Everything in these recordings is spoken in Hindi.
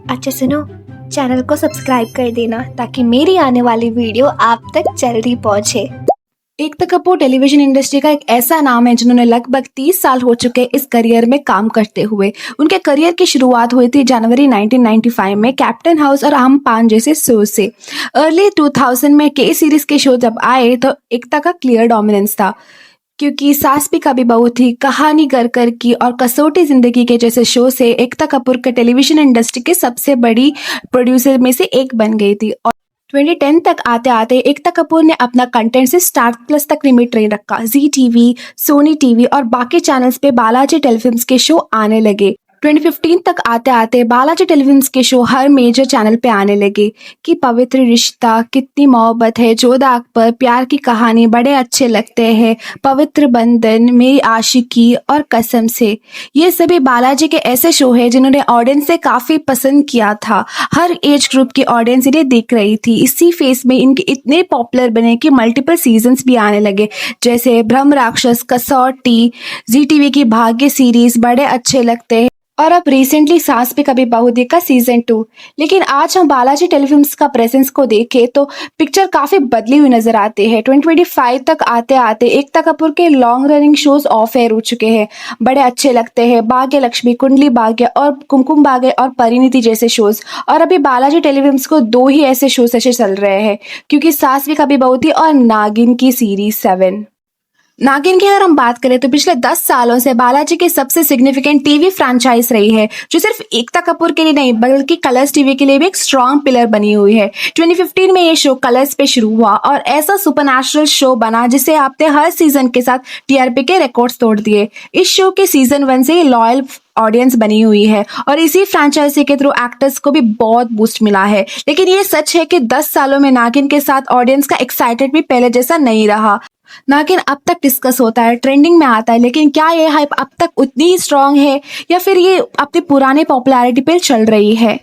अच्छा सुनो, चैनल को सब्सक्राइब कर देना ताकि मेरी आने वाली वीडियो आप तक जल्दी पहुंचे। एकता कपूर टेलीविजन इंडस्ट्री का एक ऐसा नाम है जिन्होंने लगभग 30 साल हो चुके इस करियर में काम करते हुए। उनके करियर की शुरुआत हुई थी जनवरी 1995 में कैप्टन हाउस और हम पान जैसे शो से। अर्ली 2000 में के सीरीज के शो जब आए तो एकता का क्लियर डोमिनेंस था, क्योंकि सास भी कभी बहू थी, कहानी घर कर की और कसौटी जिंदगी के जैसे शो से एकता कपूर के टेलीविजन इंडस्ट्री की सबसे बड़ी प्रोड्यूसर में से एक बन गई थी। और 2010 तक आते आते एकता कपूर ने अपना कंटेंट से स्टार प्लस तक लिमिट नहीं रखा। जी टीवी, सोनी टीवी और बाकी चैनल्स पे बालाजी टेलीफिल्म्स के शो आने लगे। 2015 तक आते आते बालाजी टेलीफिल्म्स के शो हर मेजर चैनल पे आने लगे कि पवित्र रिश्ता, कितनी मोहब्बत है, जोधा अकबर, प्यार की कहानी बड़े अच्छे लगते हैं, पवित्र बंधन, मेरी आशिकी और कसम से। ये सभी बालाजी के ऐसे शो हैं जिन्होंने ऑडियंस से काफ़ी पसंद किया था। हर एज ग्रुप की ऑडियंस इन्हें देख रही थी। इसी फेस में इनके इतने पॉपुलर बने कि मल्टीपल सीजन्स भी आने लगे, जैसे ब्रह्म राक्षस, कसौटी, जी टीवी की भाग्य सीरीज, बड़े अच्छे लगते हैं और अब रिसेंटली सास भी कभी बहू दी का सीजन 2। लेकिन आज हम बालाजी टेलीफिल्म्स का प्रेजेंस को देखें तो पिक्चर काफी बदली हुई नजर आती है। 2025 तक आते आते एकता कपूर के long running shows of air हो चुके हैं। बड़े अच्छे लगते हैं, भाग्य लक्ष्मी, कुंडली भाग्य और कुमकुम भाग्य और परिणीति जैसे शोज। और अभी बालाजी टेलीफिल्म्स को 2 ही ऐसे शोज ऐसे चल रहे हैं, क्योंकि सास भी कभी बहू थी और नागिन की सीरीज 7। नागिन की अगर हम बात करें तो पिछले 10 सालों से बालाजी की सबसे सिग्निफिकेंट टीवी फ्रेंचाइज रही है, जो सिर्फ एकता कपूर के लिए नहीं बल्कि कलर्स टीवी के लिए भी एक स्ट्रॉन्ग पिलर बनी हुई है। 2015 में ये शो कलर्स पे शुरू हुआ और ऐसा सुपरनैचुरल शो बना जिसे आपने हर सीजन के साथ टीआरपी के रिकॉर्ड्स तोड़ दिए। इस शो के सीजन 1 से लॉयल ऑडियंस बनी हुई है और इसी फ्रेंचाइजी के थ्रू एक्टर्स को भी बहुत बूस्ट मिला है। लेकिन ये सच है कि 10 सालों में नागिन के साथ ऑडियंस का एक्साइटेड भी पहले जैसा नहीं रहा। नागिन अब तक डिस्कस होता है, ट्रेंडिंग में आता है, लेकिन क्या ये हाइप अब तक उतनी ही स्ट्रांग है या फिर ये अपनी पुरानी पॉपुलैरिटी पे चल रही है?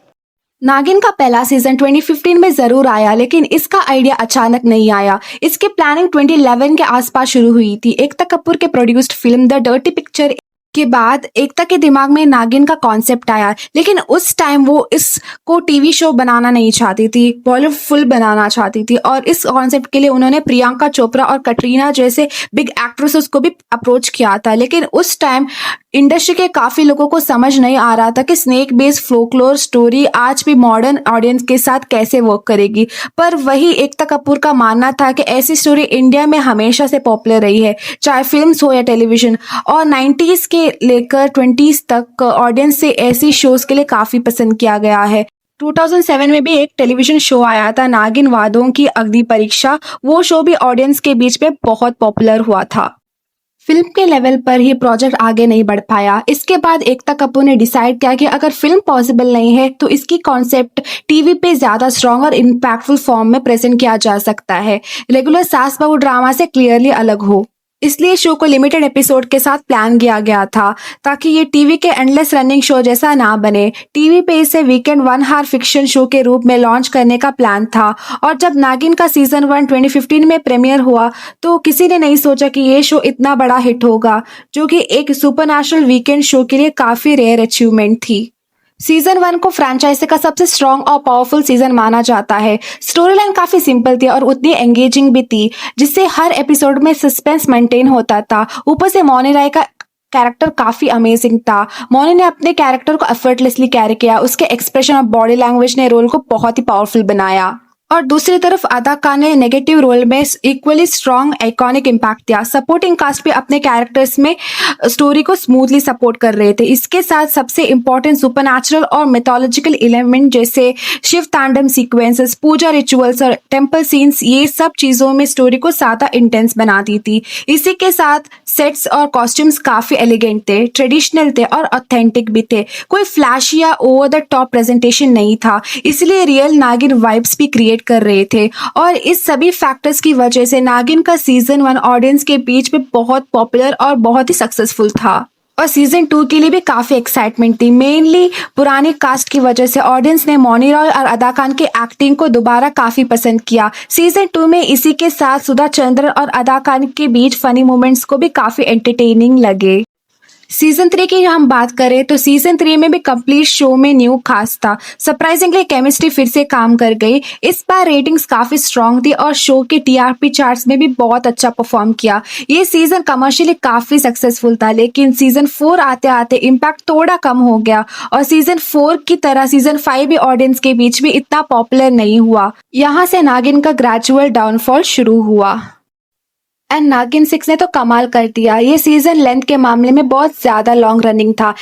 नागिन का पहला सीजन 2015 में जरूर आया, लेकिन इसका आइडिया अचानक नहीं आया। इसकी प्लानिंग 2011 के आसपास शुरू हुई थी। एकता कपूर के produced film the dirty picture के बाद एकता के दिमाग में नागिन का कॉन्सेप्ट आया, लेकिन उस टाइम वो इसको टीवी शो बनाना नहीं चाहती थी, बॉलीवुड फुल बनाना चाहती थी। और इस कॉन्सेप्ट के लिए उन्होंने प्रियंका चोपड़ा और कटरीना जैसे बिग एक्ट्रेसेस को भी अप्रोच किया था। लेकिन उस टाइम इंडस्ट्री के काफी लोगों को समझ नहीं आ रहा था कि स्नेक बेस्ड फोकलोर स्टोरी आज भी मॉडर्न ऑडियंस के साथ कैसे वर्क करेगी। पर वही एकता कपूर का मानना था कि ऐसी स्टोरी इंडिया में हमेशा से पॉपुलर रही है, चाहे फिल्म्स हो या टेलीविजन। और 90s के लेकर 20s तक ऑडियंस से ऐसी शोज के लिए काफी पसंद किया गया है। 2007 में भी एक टेलीविजन शो आया था, नागिन वादों की अग्नि परीक्षा। वो शो भी ऑडियंस के बीच में बहुत पॉपुलर हुआ था। फिल्म के लेवल पर ही प्रोजेक्ट आगे नहीं बढ़ पाया। इसके बाद एकता कपूर ने डिसाइड किया कि अगर फिल्म पॉसिबल नहीं है तो इसकी कॉन्सेप्ट टीवी पे ज्यादा स्ट्रॉन्ग और इम्पैक्टफुल फॉर्म में प्रेजेंट किया जा सकता है, रेगुलर सास बहू ड्रामा से क्लियरली अलग हो। इसलिए शो को लिमिटेड एपिसोड के साथ प्लान किया गया था, ताकि ये टीवी के एंडलेस रनिंग शो जैसा ना बने। टीवी पे इसे वीकेंड 1 आवर फिक्शन शो के रूप में लॉन्च करने का प्लान था। और जब नागिन का सीजन 1 2015 में प्रीमियर हुआ तो किसी ने नहीं सोचा कि ये शो इतना बड़ा हिट होगा, जो कि एक सुपरनैचुरल वीकेंड शो के लिए काफी रेयर अचीवमेंट थी। सीजन 1 को फ्रेंचाइजी का सबसे स्ट्रॉन्ग और पावरफुल सीजन माना जाता है। स्टोरी लाइन काफी सिंपल थी और उतनी एंगेजिंग भी थी, जिससे हर एपिसोड में सस्पेंस मेंटेन होता था। ऊपर से मौनी राय का कैरेक्टर काफी अमेजिंग था। मौनी ने अपने कैरेक्टर को एफर्टलेसली कैरी किया। उसके एक्सप्रेशन और बॉडी लैंग्वेज ने रोल को बहुत ही पावरफुल बनाया। और दूसरी तरफ अदाकार ने नेगेटिव रोल में इक्वली स्ट्रॉन्ग आइकॉनिक इम्पैक्ट दिया। सपोर्टिंग कास्ट भी अपने कैरेक्टर्स में स्टोरी को स्मूथली सपोर्ट कर रहे थे। इसके साथ सबसे इम्पोर्टेंट सुपरनैचुरल और मिथोलॉजिकल एलिमेंट जैसे शिव तांडव सीक्वेंसेस, पूजा रिचुअल्स और टेम्पल सीन्स, ये सब चीजों में स्टोरी को ज्यादा इंटेंस बनाती थी। इसी के साथ सेट्स और कॉस्ट्यूम्स काफी एलिगेंट थे, ट्रेडिशनल थे और ऑथेंटिक भी थे। कोई फ्लैशी या ओवर द टॉप प्रेजेंटेशन नहीं था, इसलिए रियल नागिन वाइब्स भी क्रिएट कर रहे थे। और इस सभी फैक्टर्स की वजह से नागिन का सीजन 1 ऑडियंस के बीच में बहुत पॉपुलर और बहुत ही सक्सेसफुल था। और सीजन 2 के लिए भी काफी एक्साइटमेंट थी। मेनली पुरानी कास्ट की वजह से ऑडियंस ने मौनी रॉय और अदा खान की एक्टिंग को दोबारा काफी पसंद किया। सीजन 2 में इसी के साथ सुधा चंद्रन और अदा खान के बीच फनी मोमेंट्स को भी काफी एंटरटेनिंग लगे। सीजन 3 की हम बात करें तो सीजन 3 में भी कंप्लीट शो में न्यू खास था। सरप्राइजिंगली केमिस्ट्री फिर से काम कर गई। इस बार रेटिंग्स काफी स्ट्रांग थी और शो के टीआरपी चार्ट्स में भी बहुत अच्छा परफॉर्म किया। ये सीजन कमर्शियली काफी सक्सेसफुल था, लेकिन सीजन 4 आते आते इम्पैक्ट थोड़ा कम हो गया और सीजन 4 की तरह सीजन 5 भी ऑडियंस के बीच में इतना पॉपुलर नहीं हुआ। यहाँ से नागिन का ग्रेजुअल डाउनफॉल शुरू हुआ। एंड नागिन 6 ने तो कमाल कर दिया। ये सीजन लेंथ के मामले में बहुत ज्यादा लॉन्ग रनिंग था,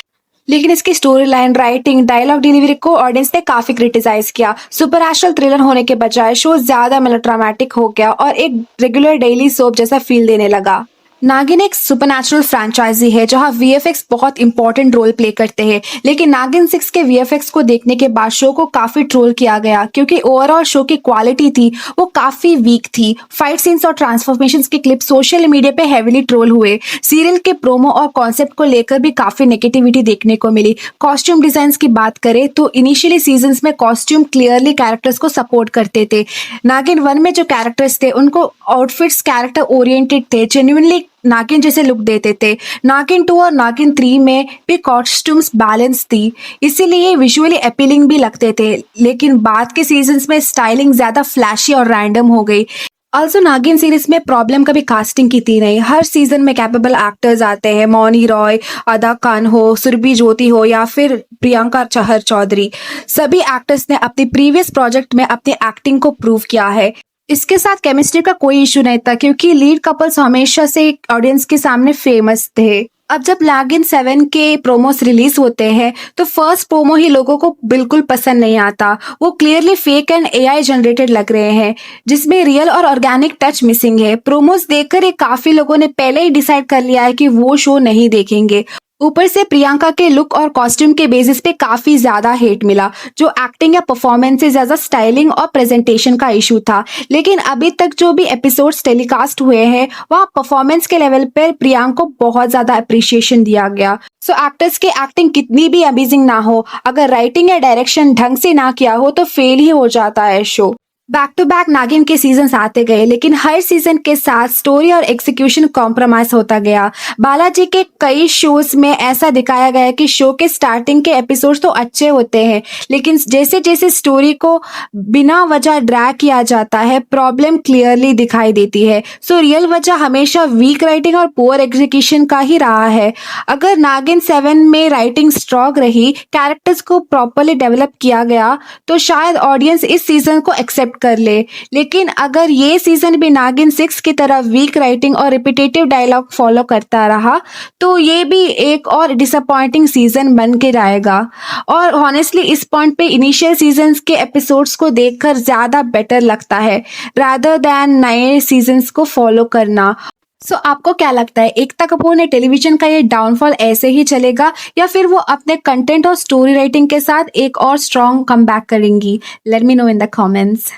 लेकिन इसकी story line, writing, dialogue delivery को ऑडियंस ने काफी क्रिटिसाइज किया। सुपर थ्रिलर होने के बजाय शो ज्यादा मेलोड्रामेटिक हो गया और एक रेगुलर डेली सोप जैसा फील देने लगा। नागिन एक सुपरनैचुरल फ्रेंचाइजी है जहां वीएफएक्स बहुत इंपॉर्टेंट रोल प्ले करते हैं, लेकिन नागिन 6 के वीएफएक्स को देखने के बाद शो को काफी ट्रोल किया गया क्योंकि ओवरऑल शो की क्वालिटी थी वो काफी वीक थी। फाइट सीन्स और ट्रांसफॉर्मेशंस के क्लिप सोशल मीडिया पे हेविली ट्रोल हुए। सीरियल के प्रोमो और कॉन्सेप्ट को लेकर भी काफी नेगेटिविटी देखने को मिली। कॉस्ट्यूम डिजाइन की बात करें तो इनिशियली सीजन में कॉस्ट्यूम क्लियरली कैरेक्टर्स को सपोर्ट करते थे। नागिन 1 में जो कैरेक्टर्स थे उनको आउटफिट्स कैरेक्टर ओरिएंटेड थे, जेन्युइनली नागिन जैसे लुक देते थे। नागिन 2 और नागिन 3 में भी कॉस्ट्यूम्स बैलेंस थी, इसीलिए विजुअली अपीलिंग भी लगते थे, लेकिन बाद के सीजन्स में स्टाइलिंग ज्यादा फ्लैशी और रैंडम हो गई। ऑल्सो नागिन सीरीज में प्रॉब्लम कभी कास्टिंग की थी नहीं। हर सीजन में कैपेबल एक्टर्स आते हैं, मौनी रॉय, अदा खान हो, सुरभि ज्योति हो या फिर प्रियंका चहर चौधरी। सभी एक्टर्स ने अपनी प्रीवियस प्रोजेक्ट में अपनी एक्टिंग को प्रूव किया है। इसके साथ केमिस्ट्री का कोई इशू नहीं था क्योंकि लीड कपल्स हमेशा से ऑडियंस के सामने फेमस थे। अब जब नागिन 7 के प्रोमोस रिलीज होते हैं तो फर्स्ट प्रोमो ही लोगों को बिल्कुल पसंद नहीं आता। वो clearly fake and AI generated लग रहे हैं जिसमें रियल और ऑर्गेनिक टच मिसिंग है। प्रोमोस देखकर काफी लोगों ने पहले ही डिसाइड कर लिया है कि वो शो नहीं देखेंगे। ऊपर से प्रियंका के लुक और कॉस्ट्यूम के बेसिस पे काफी ज्यादा हेट मिला, जो एक्टिंग या परफॉर्मेंस से ज्यादा स्टाइलिंग और प्रेजेंटेशन का इशू था। लेकिन अभी तक जो भी एपिसोड्स टेलीकास्ट हुए हैं वहाँ परफॉर्मेंस के लेवल पर प्रियंका को बहुत ज्यादा अप्रिशिएशन दिया गया। सो एक्टर्स की एक्टिंग कितनी भी अमेजिंग ना हो, अगर राइटिंग या डायरेक्शन ढंग से ना किया हो तो फेल ही हो जाता है शो। बैक टू बैक नागिन के सीजन आते गए, लेकिन हर सीजन के साथ स्टोरी और एग्जीक्यूशन कॉम्प्रोमाइज होता गया। बालाजी के कई शोज में ऐसा दिखाया गया कि शो के स्टार्टिंग के एपिसोड्स तो अच्छे होते हैं, लेकिन जैसे जैसे स्टोरी को बिना वजह ड्रैग किया जाता है प्रॉब्लम क्लियरली दिखाई देती है। सो रियल वजह हमेशा वीक राइटिंग और पुअर एग्जीक्यूशन का ही रहा है। अगर नागिन 7 में राइटिंग स्ट्रॉन्ग रही, कैरेक्टर्स को प्रॉपरली डेवलप किया गया तो शायद ऑडियंस इस सीजन को एक्सेप्ट कर ले। लेकिन अगर ये सीजन भी नागिन 6 की तरह वीक राइटिंग और रिपीटेटिव डायलॉग फॉलो करता रहा तो ये भी एक और डिसअपॉइंटिंग सीजन बन के जाएगा। और ऑनेस्टली इस पॉइंट पे इनिशियल सीजन्स के एपिसोड्स को देखकर ज्यादा बेटर लगता है रादर दैन नए सीजन्स को फॉलो करना। सो आपको क्या लगता है, एकता कपूर ने टेलीविजन का ये डाउनफॉल ऐसे ही चलेगा या फिर वो अपने कंटेंट और स्टोरी राइटिंग के साथ एक और स्ट्रॉन्ग कमबैक करेंगी? Let me know in the comments.